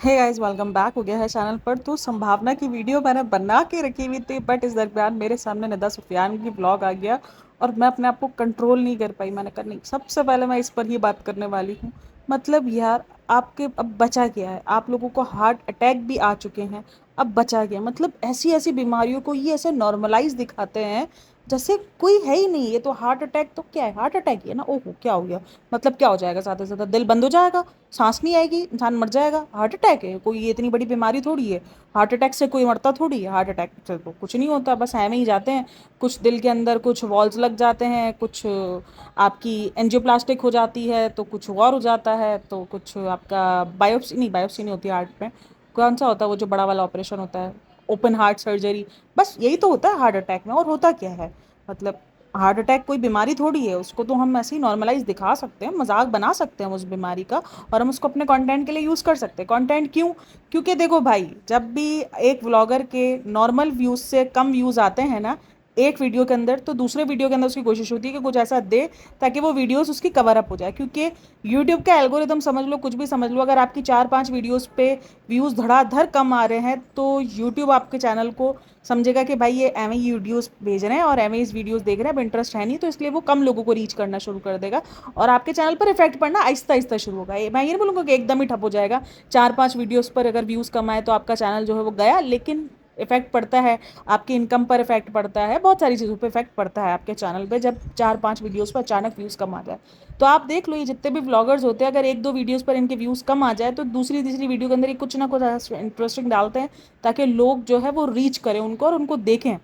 Hey guys, welcome back हो गया है चैनल पर। तो संभावना की वीडियो मैंने बना के रखी हुई थी, बट इस दरमियान मेरे सामने निदा सुफियान की ब्लॉग आ गया और मैं अपने आप को कंट्रोल नहीं कर पाई। मैंने कहा नहीं, सबसे पहले मैं इस पर ही बात करने वाली हूँ। मतलब यार, आपके अब बचा क्या है? आप लोगों को हार्ट अटैक भी आ चुके हैं, अब बचा गया? मतलब ऐसी ऐसी बीमारियों को ये ऐसे नॉर्मलाइज दिखाते हैं जैसे कोई है ही नहीं। ये तो हार्ट अटैक तो क्या है, हार्ट अटैक ही है ना। ओहो, क्या हो गया? मतलब क्या हो जाएगा? ज़्यादा से ज़्यादा दिल बंद हो जाएगा, सांस नहीं आएगी, इंसान मर जाएगा। हार्ट अटैक है कोई, ये इतनी बड़ी बीमारी थोड़ी है। हार्ट अटैक से कोई मरता थोड़ी है। हार्ट अटैक से तो कुछ नहीं होता, बस ऐਵੇਂ ही जाते हैं। कुछ दिल के अंदर कुछ वॉल्स लग जाते हैं, कुछ आपकी एंजियोप्लास्टिक हो जाती है, तो कुछ और हो जाता है, तो कुछ आपका बायोप्सी नहीं होती हार्ट में। कौन सा होता है वो जो बड़ा वाला ऑपरेशन होता है, ओपन हार्ट सर्जरी। बस यही तो होता है हार्ट अटैक में, और होता क्या है? मतलब हार्ट अटैक कोई बीमारी थोड़ी है, उसको तो हम ऐसे ही नॉर्मलाइज दिखा सकते हैं, मजाक बना सकते हैं उस बीमारी का, और हम उसको अपने कंटेंट के लिए यूज़ कर सकते हैं। कंटेंट क्यों? क्योंकि देखो भाई, जब भी एक व्लॉगर के नॉर्मल व्यूज़ से कम व्यूज़ आते हैं ना एक वीडियो के अंदर, तो दूसरे वीडियो के अंदर उसकी कोशिश होती है कि कुछ ऐसा दे ताकि वो वीडियोस उसकी कवर अप हो जाए। क्योंकि यूट्यूब का एल्गोरिदम समझ लो, कुछ भी समझ लो, अगर आपकी 4-5 वीडियोस पे व्यूज़ धड़ाधड़ कम आ रहे हैं तो यूट्यूब आपके चैनल को समझेगा कि भाई ये एवं ही वीडियोस भेज रहे हैं और एवं इस वीडियोस देख रहे हैं, अब इंटरेस्ट है नहीं, तो इसलिए वो कम लोगों को रीच करना शुरू कर देगा और आपके चैनल पर इफेक्ट पड़ना आहिस्ता आहिस्ता शुरू होगा। मैं ये नहीं बोलूँगा कि एकदम ही ठप हो जाएगा। 4-5 वीडियोस पर अगर व्यूज़ कम आए तो आपका चैनल जो है वो गया, लेकिन इफेक्ट पड़ता है आपकी इनकम पर, इफेक्ट पड़ता है बहुत सारी चीज़ों पे, इफेक्ट पड़ता है आपके चैनल पे जब 4-5 वीडियोस पर अचानक व्यूज़ कम आ जाए। तो आप देख लो, ये जितने भी व्लॉगर्स होते हैं, अगर एक दो वीडियोस पर इनके व्यूज़ कम आ जाए तो दूसरी तीसरी वीडियो के अंदर ये कुछ ना कुछ इंटरेस्टिंग डालते हैं ताकि लोग जो है वो रीच करें उनको और उनको देखें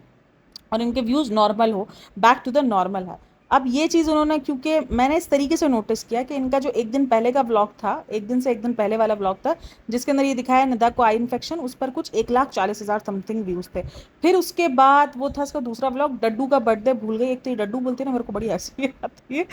और इनके व्यूज़ नॉर्मल हो, बैक टू द नॉर्मल है। अब ये चीज़ उन्होंने, क्योंकि मैंने इस तरीके से नोटिस किया कि इनका जो एक दिन पहले का व्लॉग था, एक दिन से एक दिन पहले वाला व्लॉग था, जिसके अंदर ये दिखाया निदा को आई इन्फेक्शन, उस पर कुछ 1,40,000 समथिंग व्यूज़ थे। फिर उसके बाद वो था इसका दूसरा व्लॉग, डड्डू का बर्थडे भूल गई। एक तो ये डड्डू बोलती है ना, मेरे को बड़ी हंसी आती है।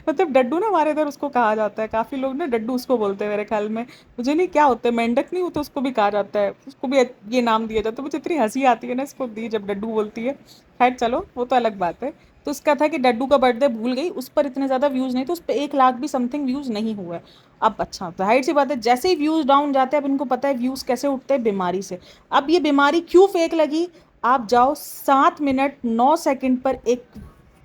मतलब डड्डू ना, हमारे इधर उसको कहा जाता है, काफ़ी लोग ना डड्डू उसको बोलते हैं मेरे ख्याल में। मुझे नहीं क्या होता है, मेंढक नहीं होता, उसको भी कहा जाता है, उसको भी ये नाम दिया जाता है। मुझे इतनी हंसी आती है ना इसको दी जब डड्डू बोलती है। खैर चलो, वो तो अलग बात है। तो उसका था कि डड्डू का बर्थडे भूल गई, उस पर इतने ज़्यादा व्यूज़ नहीं थे, उस पर 1 लाख भी समथिंग व्यूज़ नहीं हुए। अब अच्छा, जाहिर सी बात है, जैसे ही व्यूज़ डाउन जाते हैं, अब इनको पता है व्यूज़ कैसे उठते हैं, बीमारी से। अब ये बीमारी क्यों फेक लगी? आप जाओ 7 मिनट 9 सेकंड पर एक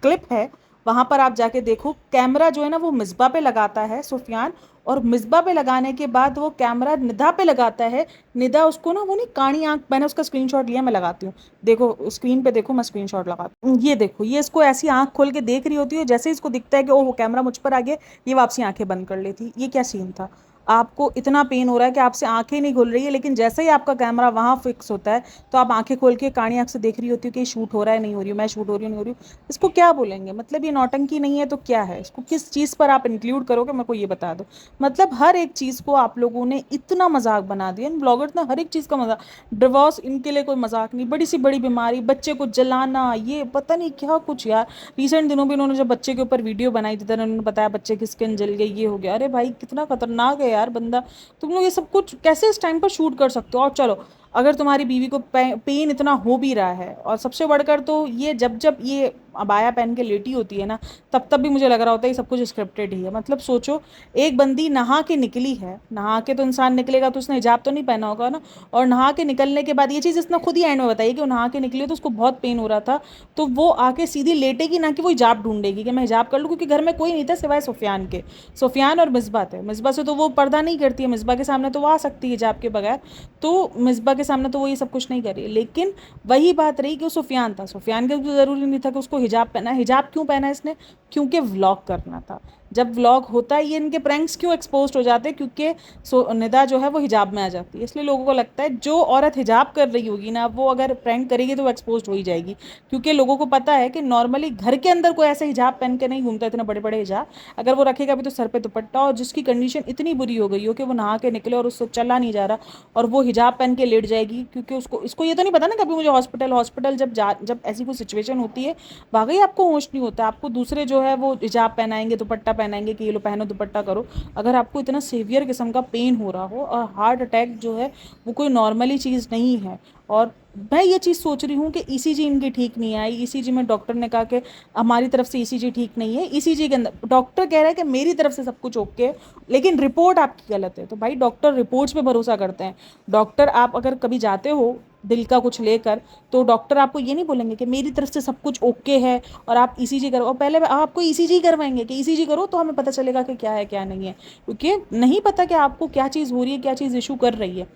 क्लिप है, वहां पर आप जाके देखो। कैमरा जो है ना वो मिसबा पे लगाता है सुफियान, और मिसबा पे लगाने के बाद वो कैमरा निदा पे लगाता है। निदा उसको ना, वो नहीं कानी आंख, मैंने उसका स्क्रीनशॉट लिया, मैं लगाती हूँ। देखो स्क्रीन पे देखो, मैं स्क्रीनशॉट लगाती हूँ। ये देखो, ये इसको ऐसी आंख खोल के देख रही होती है, जैसे ही इसको दिखता है कि ओह कैमरा मुझ पर आ गया, ये वापसी आंखें बंद कर लेती। ये क्या सीन था? आपको इतना पेन हो रहा है कि आपसे आंखें नहीं खुल रही है, लेकिन जैसे ही आपका कैमरा वहां फिक्स होता है तो आप आंखें खोल के कानी आंख से देख रही होती हो कि शूट हो रहा है नहीं हो रही हूँ, मैं शूट हो रही हूँ नहीं हो रही हूँ। इसको क्या बोलेंगे? मतलब ये नौटंकी नहीं है तो क्या है? इसको किस चीज़ पर आप इंक्लूड करोगे, मेरे को ये बता दो। मतलब हर एक चीज़ को आप लोगों ने इतना मजाक बना दिया, इन ब्लॉगर्स ने हर एक चीज़ का मजाक। डिवोर्स इनके लिए कोई मजाक नहीं, बड़ी सी बड़ी बीमारी, बच्चे को जलाना, ये पता नहीं क्या कुछ यार। रिसेंट दिनों में इन्होंने जब बच्चे के ऊपर वीडियो बनाई थी, तो उन्होंने बताया बच्चे की स्किन जल गई, ये हो गया। अरे भाई, कितना खतरनाक है यार बंदा। तुम लोग ये सब कुछ कैसे इस टाइम पर शूट कर सकते हो? और चलो, अगर तुम्हारी बीवी को पेन इतना हो भी रहा है, और सबसे बढ़कर तो ये जब जब ये अबाया पहन के लेटी होती है ना, तब तब भी मुझे लग रहा होता है ये सब कुछ स्क्रिप्टेड ही है। मतलब सोचो, एक बंदी नहा के निकली है, नहा के तो इंसान निकलेगा तो उसने हिजाब तो नहीं पहना होगा ना, और नहा के निकलने के बाद ये चीज़ इसने खुद ही एंड में बताई कि वो नहा के निकली तो उसको बहुत पेन हो रहा था, तो वो आके सीधी लेटेगी ना कि वो हिजाब ढूंढेगी कि मैं हिजाब कर लूँ, क्योंकि घर में कोई नहीं था सिवाय सुफियान के। सुफियान और मिसबा थे, मिसबा से तो वो पर्दा नहीं करती है, मिसबा के सामने तो वो आ सकती है हिजाब के बगैर, तो मिसबा के सामने तो वो ये सब कुछ नहीं कर रही है। लेकिन वही बात रही कि वो सुफियान था, सुफियान के तो ज़रूरी नहीं था कि उसको हिजाब पहना। हिजाब क्यों पहना इसने? क्योंकि व्लॉग करना था। जब व्लॉग होता है, ये इनके प्रैंक्स क्यों एक्सपोज हो जाते हैं? क्योंकि निदा जो है वो हिजाब में आ जाती है, इसलिए लोगों को लगता है जो औरत हिजाब कर रही होगी ना, वो अगर प्रैंक करेगी तो वो एक्सपोज हो ही जाएगी। क्योंकि लोगों को पता है कि नॉर्मली घर के अंदर कोई ऐसे हिजाब पहन के नहीं घूमता, इतने बड़े बड़े हिजाब। अगर वो रखेगा भी तो सर पे दुपट्टा, और जिसकी कंडीशन इतनी बुरी हो गई हो कि वो नहा के निकले और उससे चला नहीं जा रहा, और वो हिजाब पहन के लेट जाएगी, क्योंकि उसको इसको ये तो नहीं पता ना कभी मुझे हॉस्पिटल हॉस्पिटल जब ऐसी कोई सिचुएशन होती है, वाकई आपको होश नहीं होता, आपको दूसरे जो है वो हिजाब पहनाएंगे, दुपट्टा पहनाएंगे कि ये लो पहनो दुपट्टा करो। अगर आपको इतना सीवियर किस्म का पेन हो रहा हो, और हार्ट अटैक जो है वो कोई नॉर्मली चीज़ नहीं है। और मैं ये चीज़ सोच रही हूँ कि ईसीजी इनकी ठीक नहीं आई, ईसीजी में डॉक्टर ने कहा कि हमारी तरफ से ईसीजी ठीक नहीं है, ईसीजी के अंदर डॉक्टर कह रहा है कि मेरी तरफ से सब कुछ ओके है, लेकिन रिपोर्ट आपकी गलत है। तो भाई डॉक्टर रिपोर्ट्स पे भरोसा करते हैं। डॉक्टर, आप अगर कभी जाते हो दिल का कुछ लेकर, तो डॉक्टर आपको ये नहीं बोलेंगे कि मेरी तरफ से सब कुछ ओके है और आप ईसीजी करो, और पहले आपको ईसीजी करवाएंगे कि ईसीजी करो तो हमें पता चलेगा कि क्या है क्या नहीं है, क्योंकि नहीं पता कि आपको क्या चीज़ हो रही है, क्या चीज़ इशू कर रही है।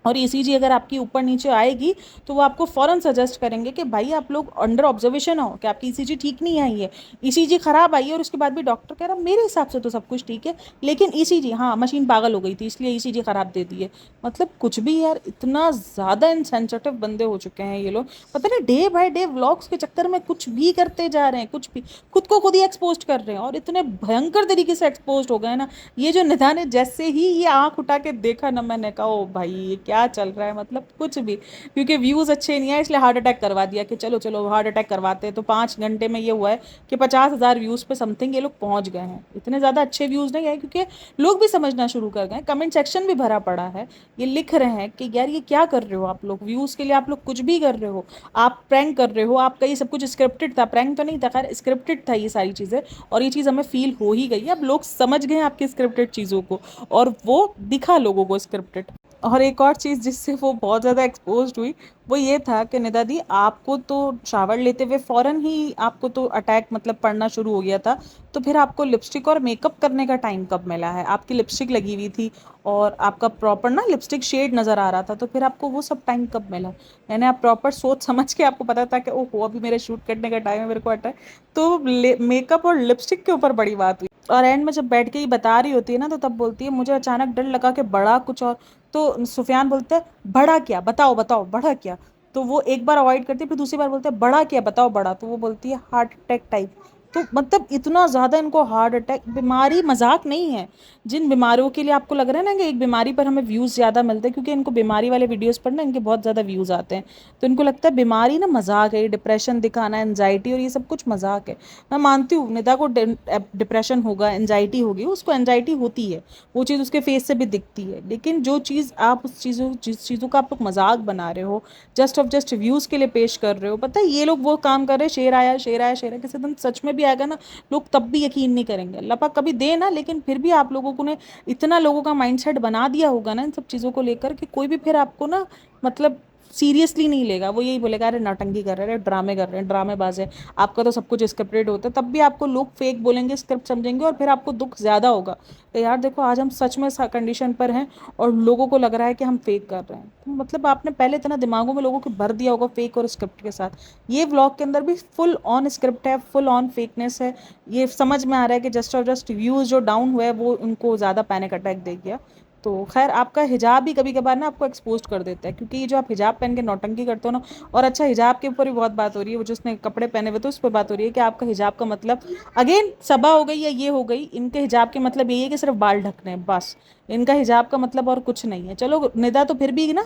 और ईसीजी अगर आपकी ऊपर नीचे आएगी तो वो आपको फ़ौरन सजेस्ट करेंगे कि भाई आप लोग अंडर ऑब्जर्वेशन हो, कि आपकी ईसीजी ठीक नहीं आई है, ईसीजी ख़राब आई है। और उसके बाद भी डॉक्टर कह रहा मेरे हिसाब से तो सब कुछ ठीक है, लेकिन ईसीजी, हाँ मशीन पागल हो गई थी इसलिए ईसीजी ख़राब दे दी है। मतलब कुछ भी यार, इतना ज़्यादा इनसेंसिटिव बंदे हो चुके हैं ये लोग। पता नहीं डे बाय डे व्लॉग्स के चक्कर में कुछ भी करते जा रहे हैं, कुछ भी खुद को खुद ही एक्सपोज कर रहे हैं, और इतने भयंकर तरीके से एक्सपोज हो गए ना। ये जो निधा ने जैसे ही ये आँख उठा के देखा ना, मैंने कहा ओ भाई ये क्या चल रहा है, मतलब कुछ भी। क्योंकि व्यूज़ अच्छे नहीं आए इसलिए हार्ट अटैक करवा दिया कि चलो चलो हार्ट अटैक करवाते हैं। तो 5 घंटे में ये हुआ है कि 50,000 व्यूज़ पे समथिंग ये लोग पहुंच गए हैं। इतने ज़्यादा अच्छे व्यूज़ नहीं आए क्योंकि लोग भी समझना शुरू कर गए, कमेंट सेक्शन भी भरा पड़ा है। ये लिख रहे हैं कि यार ये क्या कर रहे हो आप लोग, व्यूज़ के लिए आप लोग कुछ भी कर रहे हो, आप प्रैंक कर रहे हो, आपका ये सब कुछ स्क्रिप्टेड था। प्रैंक तो नहीं था, खैर स्क्रिप्टेड था ये सारी चीज़ें, और ये चीज़ हमें फील हो ही गई है। अब लोग समझ गए आपकी स्क्रिप्टेड चीज़ों को, और वो दिखा लोगों को स्क्रिप्टेड। और एक और चीज़ जिससे वो बहुत ज़्यादा एक्सपोज्ड हुई, वो ये था कि निदा दी आपको तो शावर लेते हुए फ़ौरन ही आपको तो अटैक मतलब पड़ना शुरू हो गया था, तो फिर आपको लिपस्टिक और मेकअप करने का टाइम कब मिला है? आपकी लिपस्टिक लगी हुई थी और आपका प्रॉपर ना लिपस्टिक शेड नज़र आ रहा था, तो फिर आपको वो सब टाइम कब मिला? यानी आप प्रॉपर सोच समझ के आपको पता था कि ओहो अभी मेरे शूट करने का टाइम है, मेरे को अटैक। तो मेकअप और लिपस्टिक के ऊपर बड़ी बात हुई। और एंड में जब बैठ के ही बता रही होती है ना, तो तब बोलती है मुझे अचानक डर लगा कि बड़ा कुछ और। तो सुफियान बोलता है बड़ा क्या, बताओ बताओ बड़ा क्या। तो वो एक बार अवॉइड करती है, फिर दूसरी बार बोलते है बड़ा क्या बताओ बड़ा, तो वो बोलती है हार्ट अटैक टाइप। तो मतलब इतना ज़्यादा इनको हार्ट अटैक, बीमारी मजाक नहीं है। जिन बीमारियों के लिए आपको लग रहा है ना कि एक बीमारी पर हमें व्यूज़ ज़्यादा मिलते हैं, क्योंकि इनको बीमारी वाले वीडियोस पर ना इनके बहुत ज़्यादा व्यूज़ आते हैं, तो इनको लगता है बीमारी ना मजाक है, डिप्रेशन दिखाना, एनजाइटी और ये सब कुछ मजाक है। मैं मानती हूँ निदा को डिप्रेशन होगा, एनजाइटी होगी, उसको एनजाइटी होती है, वो चीज़ उसके फेस से भी दिखती है। लेकिन जो चीज़ आप उस चीज़ों जिस चीज़ों का आप लोग मजाक बना रहे हो, जस्ट ऑफ जस्ट व्यूज़ के लिए पेश कर रहे हो, पता है ये लोग वो काम कर रहे हैं, शेर आया शेर आया शेर आया, किसी दिन सच में भी आएगा ना, लोग तब भी यकीन नहीं करेंगे। अल्लाह पाक कभी दे ना, लेकिन फिर भी आप लोगों को ने इतना लोगों का माइंडसेट बना दिया होगा ना इन सब चीज़ों को लेकर, कि कोई भी फिर आपको ना मतलब सीरियसली नहीं लेगा। वो यही बोलेगा अरे नौटंकी कर रहे हैं, ड्रामे कर रहे हैं, ड्रामेबाज है। आपका तो सब कुछ स्क्रिप्टेड होता है, तब भी आपको लोग फेक बोलेंगे, स्क्रिप्ट समझेंगे, और फिर आपको दुख ज़्यादा होगा कि यार देखो आज हम सच में कंडीशन पर हैं और लोगों को लग रहा है कि हम फेक कर रहे हैं। तो मतलब आपने पहले इतना दिमागों में लोगों को भर दिया होगा फेक और स्क्रिप्ट के साथ। ये व्लॉग के अंदर भी फुल ऑन स्क्रिप्ट है, फुल ऑन फेकनेस है। ये समझ में आ रहा है कि जस्ट और जस्ट व्यूज़ जो डाउन हुए वो उनको ज़्यादा पैनिक अटैक दे गया। तो खैर आपका हिजाब भी कभी कभार ना आपको एक्सपोज कर देता है, क्योंकि ये जो आप हिजाब पहन के नौटंकी करते हो ना। और अच्छा हिजाब के ऊपर भी बहुत बात हो रही है, वो जिसने कपड़े पहने हुए तो उस पर बात हो रही है कि आपका हिजाब का मतलब, अगेन सबा हो गई या ये हो गई, इनके हिजाब के मतलब यही है कि सिर्फ बाल ढकने हैं बस। इनका हिजाब का मतलब और कुछ नहीं है। चलो निदा तो फिर भी ना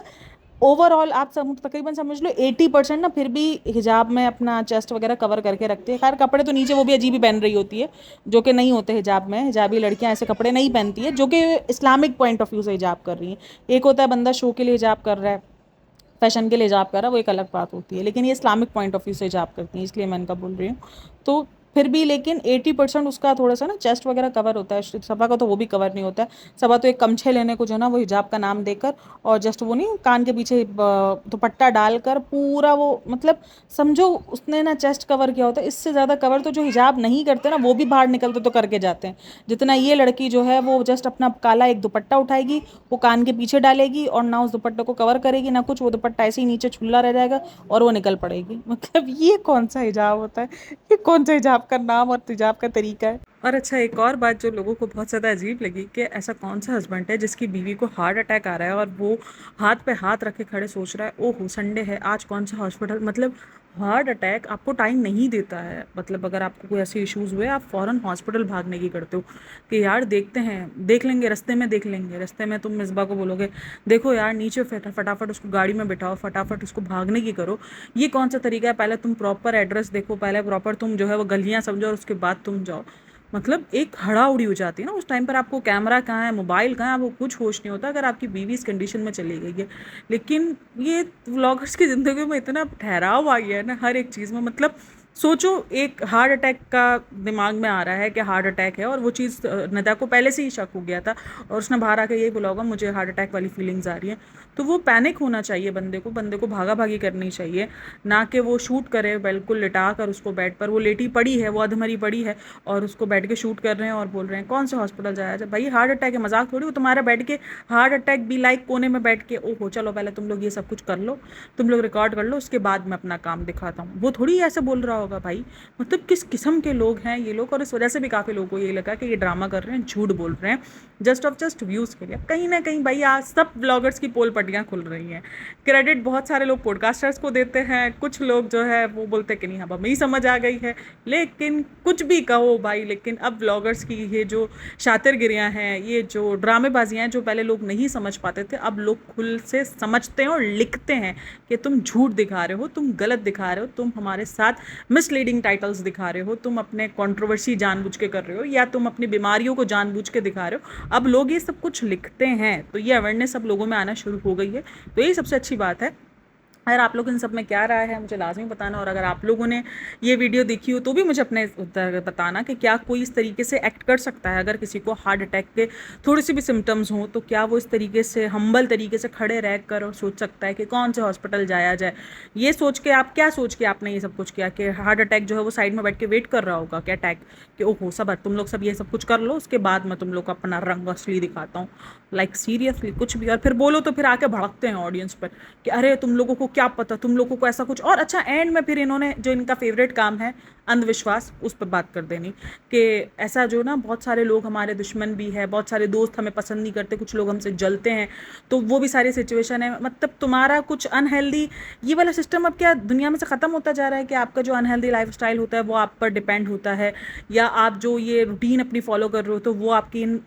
ओवरऑल आप सब तकरीबन समझ लो 80% ना फिर भी हिजाब में अपना चेस्ट वगैरह कवर करके रखती है। खैर कपड़े तो नीचे वो भी अजीब ही पहन रही होती है, जो कि नहीं होते हिजाब में। हिजाबी लड़कियां ऐसे कपड़े नहीं पहनती है जो कि इस्लामिक पॉइंट ऑफ व्यू से हिजाब कर रही हैं। एक होता है बंदा शो के लिए हिजाब कर रहा है, फैशन के लिए हिजाब कर रहा है, वो एक अलग बात होती है, लेकिन ये इस्लामिक पॉइंट ऑफ व्यू से हिजाब करती हैं, इसलिए मैं इनका बोल रही हूँ। तो फिर भी लेकिन 80% उसका थोड़ा सा ना चेस्ट वगैरह कवर होता है, सबा का तो वो भी कवर नहीं होता है। सबा तो एक गमछे लेने को जो ना वो हिजाब का नाम देकर, और जस्ट वो नहीं कान के पीछे दुपट्टा डालकर पूरा वो मतलब समझो उसने ना चेस्ट कवर किया होता है। इससे ज़्यादा कवर तो जो हिजाब नहीं करते ना वो भी बाहर निकलते तो करके जाते हैं। जितना ये लड़की जो है वो जस्ट अपना काला एक दुपट्टा उठाएगी, वो कान के पीछे डालेगी और ना उस दुपट्टे को कवर करेगी ना कुछ, वो दुपट्टा ऐसे ही नीचे छुल्ला रह जाएगा और वो निकल पड़ेगी। मतलब ये कौन सा हिजाब होता है, ये कौन सा हिजाब का नाम और हिजाब का तरीका है। और अच्छा एक और बात जो लोगों को बहुत ज़्यादा अजीब लगी कि ऐसा कौन सा हस्बैंड है जिसकी बीवी को हार्ट अटैक आ रहा है और वो हाथ पे हाथ रखे खड़े सोच रहा है ओहो संडे है आज कौन सा हॉस्पिटल। मतलब हार्ट अटैक आपको टाइम नहीं देता है। मतलब अगर आपको कोई ऐसे इश्यूज हुए आप फ़ौरन हॉस्पिटल भागने की करते हो कि यार देखते हैं देख लेंगे रास्ते में, देख लेंगे रास्ते में। तुम मिसबा को बोलोगे देखो यार नीचे फटाफट उसको गाड़ी में बिठाओ, फटाफट उसको भागने की करो। ये कौन सा तरीका है? पहले तुम प्रॉपर एड्रेस देखो, पहले प्रॉपर तुम जो है वो गलियाँ समझो और उसके बाद तुम जाओ। मतलब एक हड़ाउड़ी हो जाती है ना उस टाइम पर। आपको कैमरा कहाँ है, मोबाइल कहाँ है, आपको कुछ होश नहीं होता अगर आपकी बीवी इस कंडीशन में चली गई है। लेकिन ये व्लॉगर्स की ज़िंदगी में इतना ठहराव आ गया है ना हर एक चीज़ में। मतलब सोचो, एक हार्ट अटैक का दिमाग में आ रहा है कि हार्ट अटैक है, और वो चीज़ नदा को पहले से ही शक हो गया था, और उसने बाहर आकर यही बोला होगा मुझे हार्ट अटैक वाली फीलिंग्स आ रही हैं। तो वो पैनिक होना चाहिए बंदे को भागा भागी करनी चाहिए, ना कि वो शूट करे बिल्कुल लिटा कर उसको बेड पर। वो लेटी पड़ी है, वो अधमरी पड़ी है, और उसको बैठ के शूट कर रहे हैं और बोल रहे हैं कौन से हॉस्पिटल जाया जाए। भाई हार्ट अटैक है, मजाक थोड़ी। वो तुम्हारा बैठ के हार्ट अटैक भी लाइक कोने में बैठ के ओहो चलो पहले तुम लोग ये सब कुछ कर लो, तुम लोग रिकॉर्ड कर लो, उसके बाद मैं अपना काम दिखाता हूँ, वो थोड़ी ऐसे बोल रहा होगा भाई। मतलब किस किस्म के लोग हैं ये लोग। और इस वजह से भी काफ़ी लोगों को ये लगा कि ये ड्रामा कर रहे हैं, झूठ बोल रहे हैं, जस्ट व्यूज़ के लिए। कहीं ना कहीं भाई आज सब ब्लॉगर्स की पोल पटियाँ खुल रही हैं। क्रेडिट बहुत सारे लोग पॉडकास्टर्स को देते हैं, कुछ लोग जो है वो बोलते हैं कि नहीं अब हमें ही समझ आ गई है। लेकिन कुछ भी कहो भाई, लेकिन अब ब्लॉगर्स की ये जो शातिरगिरियाँ हैं, ये जो ड्रामेबाजियाँ हैं, जो पहले लोग नहीं समझ पाते थे, अब लोग खुल से समझते हैं और लिखते हैं कि तुम झूठ दिखा रहे हो, तुम गलत दिखा रहे हो, तुम हमारे साथ मिसलीडिंग टाइटल्स दिखा रहे हो, तुम अपने कंट्रोवर्सी जानबूझ के कर रहे हो, या तुम अपनी बीमारियों को जानबूझ के दिखा रहे हो। अब लोग ये सब कुछ लिखते हैं, तो ये अवेयरनेस अब लोगों में आना शुरू हो गई है। तो यही सबसे अच्छी बात है। अगर आप लोग इन सब में क्या राय है मुझे लाजमी बताना, और अगर आप लोगों ने ये वीडियो देखी हो तो भी मुझे अपने उत्तर बताना कि क्या कोई इस तरीके से एक्ट कर सकता है। अगर किसी को हार्ट अटैक के थोड़ी सी भी सिम्टम्स हों तो क्या वो इस तरीके से हम्बल तरीके से खड़े रह कर और सोच सकता है कि कौन से हॉस्पिटल जाया जाए। ये सोच के आप क्या सोच के आपने ये सब कुछ किया कि हार्ट अटैक जो है वो साइड में बैठ के वेट कर रहा होगा क्या अटैक कि ओहो सबर तुम लोग सब ये सब कुछ कर लो, उसके बाद मैं तुम लोग को अपना रंग असली दिखाता हूँ। लाइक सीरियसली कुछ भी। और फिर बोलो तो फिर आके भड़कते हैं ऑडियंस पर कि अरे तुम लोगों को क्या पता, तुम लोगों को ऐसा कुछ। और अच्छा एंड में फिर इन्होंने जो इनका फेवरेट काम है अंधविश्वास, उस पर बात कर देनी कि ऐसा जो ना बहुत सारे लोग हमारे दुश्मन भी है, बहुत सारे दोस्त हमें पसंद नहीं करते, कुछ लोग हमसे जलते हैं, तो वो भी सारी सिचुएशन है। मतलब तुम्हारा कुछ अनहेल्दी ये वाला सिस्टम अब क्या दुनिया में से ख़त्म होता जा रहा है कि आपका जो अनहेल्दी लाइफस्टाइल होता है वो आप पर डिपेंड होता है, या आप जो ये रूटीन अपनी फॉलो कर रहे हो तो वो आपकी इन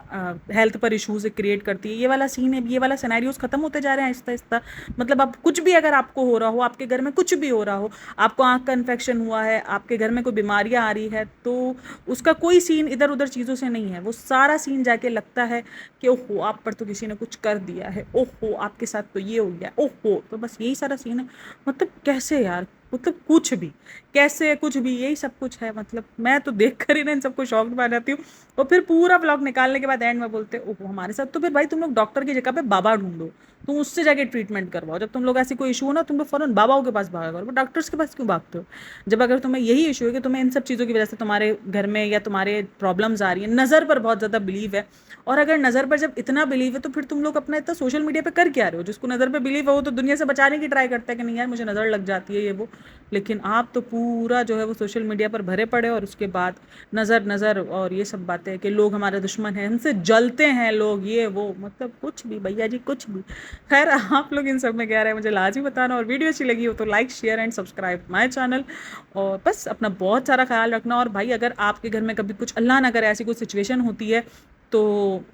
हेल्थ पर इशूज़ क्रिएट करती है। ये वाला सीन है, ये वाला सिनेरियोज ख़त्म होते जा रहे हैं आहिस्ता आहिस्ता। मतलब अब कुछ भी अगर आपको हो रहा हो, आपके घर में कुछ भी हो रहा हो, आपको आँख का इन्फेक्शन हुआ है, आपके घर में कोई बीमारियाँ आ रही है, तो उसका कोई सीन इधर उधर चीज़ों से नहीं है। वो सारा सीन जाके लगता है कि ओहो आप पर तो किसी ने कुछ कर दिया है, ओहो आपके साथ तो ये हो गया, ओहो। तो बस यही सारा सीन है। मतलब कैसे यार, मतलब कुछ भी कैसे कुछ भी यही सब कुछ है। मतलब मैं तो देख कर ही ना इन सबको शौक में आ जाती हूँ। और फिर पूरा ब्लॉग निकालने के बाद एंड में बोलते ओहो हमारे साथ। तो फिर भाई तुम लोग डॉक्टर की जगह पे बाबा ढूंढो, तुम उससे जाके ट्रीटमेंट करवाओ। जब तुम लोग ऐसी कोई इशू हो ना तुम लोग फौरन बाबाओं के पास भागा करो, डॉक्टर्स के पास क्यों भागते हो? जब अगर तुम्हें यही इशू है कि तुम्हें इन सब चीज़ों की वजह से तुम्हारे घर में या तुम्हारे प्रॉब्लम्स आ रही है, नज़र पर बहुत ज़्यादा बिलीव है, और अगर नज़र पर जब इतना बिलीव है तो फिर तुम लोग अपना इतना सोशल मीडिया पे कर क्या रहे हो? जिसको नज़र पे बिलीव है वो तो दुनिया से बचाने की ट्राई करता है कि नहीं यार मुझे नज़र लग जाती है ये वो। लेकिन आप तो पूरा जो है वो सोशल मीडिया पर भरे पड़े, और उसके बाद नज़र नज़र और ये सब बातें कि लोग हमारे दुश्मन हैं, हमसे जलते हैं लोग, ये वो। मतलब कुछ भी भैया जी कुछ भी। खैर आप लोग इन सब में क्या रहे हैं मुझे लाजमी बताना, और वीडियो अच्छी लगी हो तो like share and subscribe my channel. और बस अपना बहुत सारा ख्याल रखना। और भाई अगर आपके घर में कभी कुछ अल्लाह ना करे ऐसी कोई सिचुएशन होती है तो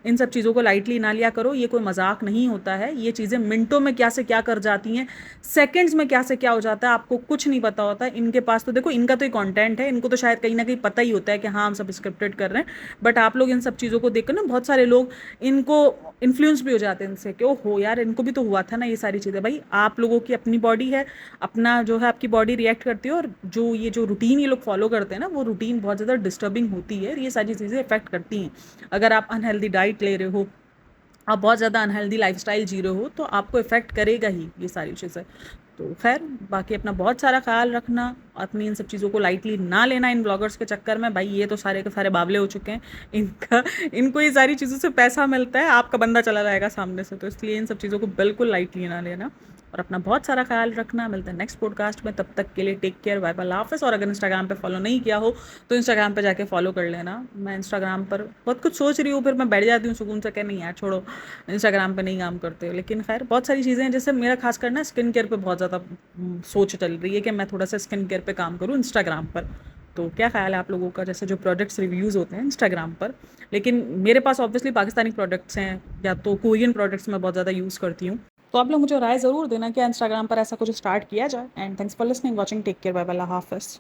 इन सब चीज़ों को लाइटली ना लिया करो। ये कोई मजाक नहीं होता है, ये चीज़ें मिनटों में क्या से क्या कर जाती हैं, सेकंड्स में क्या से क्या हो जाता है, आपको कुछ नहीं पता होता है। इनके पास तो देखो इनका तो ये कंटेंट है, इनको तो शायद कहीं ना कहीं पता ही होता है कि हाँ हम सब स्क्रिप्टेड कर रहे हैं। बट आप लोग इन सब चीज़ों को देखकर ना बहुत सारे लोग इनको इन्फ्लुएंस भी हो जाते हैं इनसे कि ओहो यार इनको भी तो हुआ था ना ये सारी चीज़ें। भाई आप लोगों की अपनी बॉडी है, अपना जो है आपकी बॉडी रिएक्ट करती है, और जो ये जो रूटीन ये लोग फॉलो करते हैं ना वो रूटीन बहुत ज़्यादा डिस्टर्बिंग होती है, ये सारी चीज़ें इफेक्ट करती हैं। अगर आप अनहेल्दी डाइट ले रहे हो, आप बहुत ज़्यादा अनहेल्दी लाइफस्टाइल जी रहे हो, तो आपको इफ़ेक्ट करेगा ही ये सारी चीज़ें। तो खैर बाकी अपना बहुत सारा ख्याल रखना, अपनी इन सब चीज़ों को लाइटली ना लेना इन ब्लॉगर्स के चक्कर में। भाई ये तो सारे के सारे बावले हो चुके हैं, इनको ये सारी चीज़ों से पैसा मिलता है, आपका बंदा चला जाएगा सामने से, तो इसलिए इन सब चीज़ों को बिल्कुल लाइटली ना लेना। और अपना बहुत सारा ख्याल रखना। मिलते हैं नेक्स्ट पॉडकास्ट में, तब तक के लिए टेक केयर, बाय बाय, अल्लाह हाफ़िज़। और अगर इंस्टाग्राम पे फॉलो नहीं किया हो तो इंस्टाग्राम पे जाके फॉलो कर लेना। मैं इंस्टाग्राम पर बहुत कुछ सोच रही हूँ, फिर मैं बैठ जाती हूँ सुकून से, क्या नहीं यार छोड़ो इंस्टाग्राम पे नहीं काम करते। लेकिन खैर बहुत सारी चीज़ें हैं, जैसे मेरा खास करना स्किन केयर पे बहुत ज़्यादा सोच चल रही है कि मैं थोड़ा सा स्किन केयर पे काम करूँ इंस्टाग्राम पर। तो क्या ख्याल है आप लोगों का, जैसे जो प्रोडक्ट्स रिव्यूज़ होते हैं इंस्टाग्राम पर, लेकिन मेरे पास ऑब्वियसली पाकिस्तानी प्रोडक्ट्स हैं या तो कोरियन प्रोडक्ट्स मैं बहुत ज़्यादा यूज़ करती हूँ। तो आप लोग मुझे राय ज़रूर देना कि इंस्टाग्राम पर ऐसा कुछ स्टार्ट किया जाए। And thanks for listening, watching, take care, bye bye, अल्लाह हाफ़िज़।